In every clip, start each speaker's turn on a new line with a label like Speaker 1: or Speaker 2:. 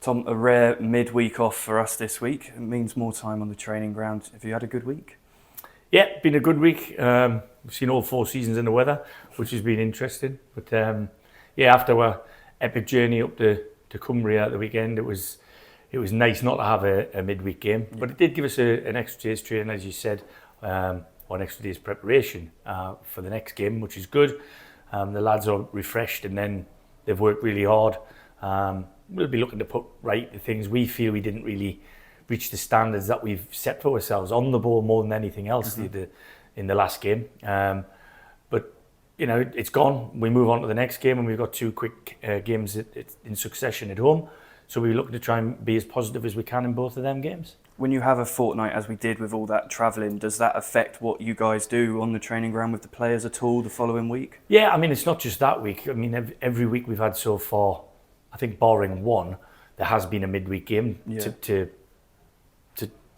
Speaker 1: Tom, a rare midweek off for us this week. It means more time on the training ground. Have you had a good week?
Speaker 2: Yeah, been a good week. We've seen all 4 seasons in the weather, which has been interesting. But after our epic journey up to Cumbria at the weekend, it was nice not to have a midweek game. But it did give us an extra day's training, as you said, or an extra day's preparation for the next game, which is good. The lads are refreshed and then they've worked really hard. We'll be looking to put right the things we feel we didn't really reach the standards that we've set for ourselves on the ball more than anything else in the last game. But it's gone. We move on to the next game, and we've got 2 quick games in succession at home. So we're looking to try and be as positive as we can in both of them games.
Speaker 1: When you have a fortnight, as we did with all that travelling, does that affect what you guys do on the training ground with the players at all the following week?
Speaker 2: Yeah, I mean, it's not just that week. I mean, every week we've had so far, I think barring one, there has been a midweek game to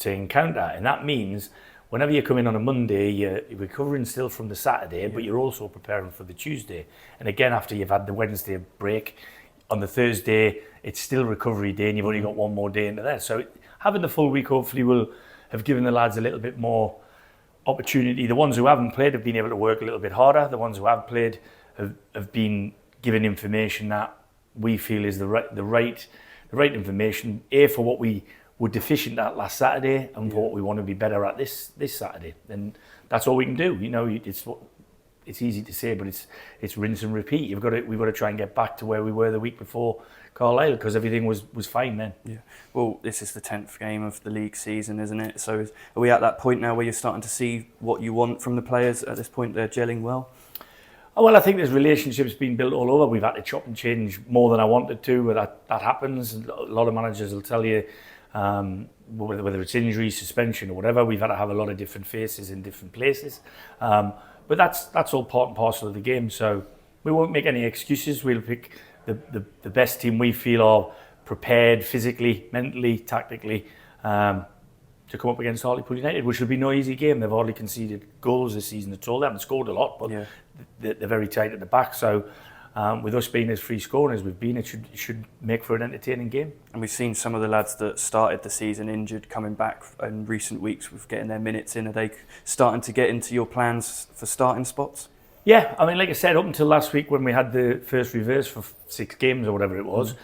Speaker 2: encounter. And that means whenever you come in on a Monday, you're recovering still from the Saturday, but you're also preparing for the Tuesday. And again, after you've had the Wednesday break, on the Thursday, it's still recovery day and you've only got 1 more day into there. So having the full week hopefully will have given the lads a little bit more opportunity. The ones who haven't played have been able to work a little bit harder. The ones who have played have been given information that we feel is the right information, for what we were deficient at last Saturday and for what we want to be better at this Saturday. And that's all we can do. It's easy to say, but it's rinse and repeat. We've got to try and get back to where we were the week before Carlisle, because everything was fine then. Yeah.
Speaker 1: Well, this is the 10th game of the league season, isn't it? So are we at that point now where you're starting to see what you want from the players at this point? They're gelling well?
Speaker 2: Oh, well, I think there's relationships being built all over. We've had to chop and change more than I wanted to, but that happens. A lot of managers will tell you, whether it's injury, suspension or whatever, we've had to have a lot of different faces in different places. But that's all part and parcel of the game. So we won't make any excuses. We'll pick the best team we feel are prepared physically, mentally, tactically, to come up against Hartlepool United, which will be no easy game. They've hardly conceded goals this season at all. They haven't scored a lot, but they're very tight at the back. So with us being as free scoring as we've been, it should make for an entertaining game.
Speaker 1: And we've seen some of the lads that started the season injured coming back in recent weeks with getting their minutes in. Are they starting to get into your plans for starting spots?
Speaker 2: Yeah, I mean, like I said, up until last week when we had the first reverse for 6 games or whatever it was,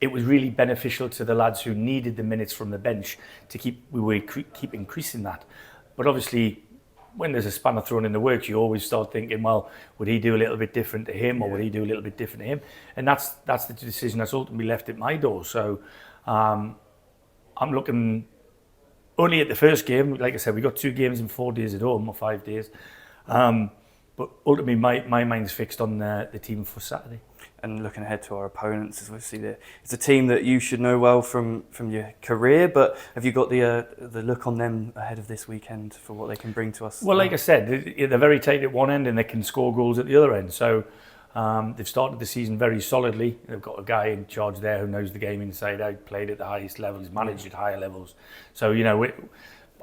Speaker 2: it was really beneficial to the lads who needed the minutes from the bench to keep increasing that. But obviously, when there's a spanner thrown in the works, you always start thinking, well, would he do a little bit different to him, or would he do a little bit different to him? And that's the decision that's ultimately left at my door. So I'm looking only at the first game. Like I said, we got 2 games in 4 days at home, or 5 days. But ultimately, my mind's fixed on the team for Saturday.
Speaker 1: And looking ahead to our opponents, as we see it's a team that you should know well from your career. But have you got the look on them ahead of this weekend for what they can bring to us?
Speaker 2: Well, like I said, they're very tight at one end and they can score goals at the other end. So they've started the season very solidly. They've got a guy in charge there who knows the game inside out, played at the highest levels, managed at higher levels. So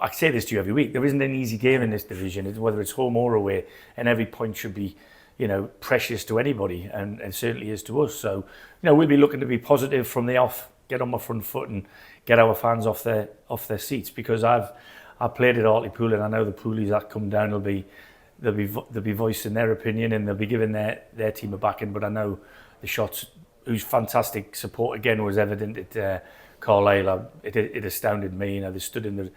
Speaker 2: I say this to you every week. There isn't an easy game in this division, whether it's home or away, and every point should be, precious to anybody, and certainly is to us. So, we'll be looking to be positive from the off, get on my front foot, and get our fans off their seats. Because I've played at Hartlepool, and I know the poolies that come down they'll be voicing their opinion, and they'll be giving their team a backing. But I know the Shots, whose fantastic support again was evident at Carlisle, it astounded me. They stood in the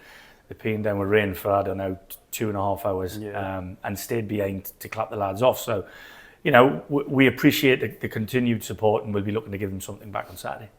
Speaker 2: peeing down with rain for, 2.5 hours, and stayed behind to clap the lads off. So, we appreciate the continued support, and we'll be looking to give them something back on Saturday.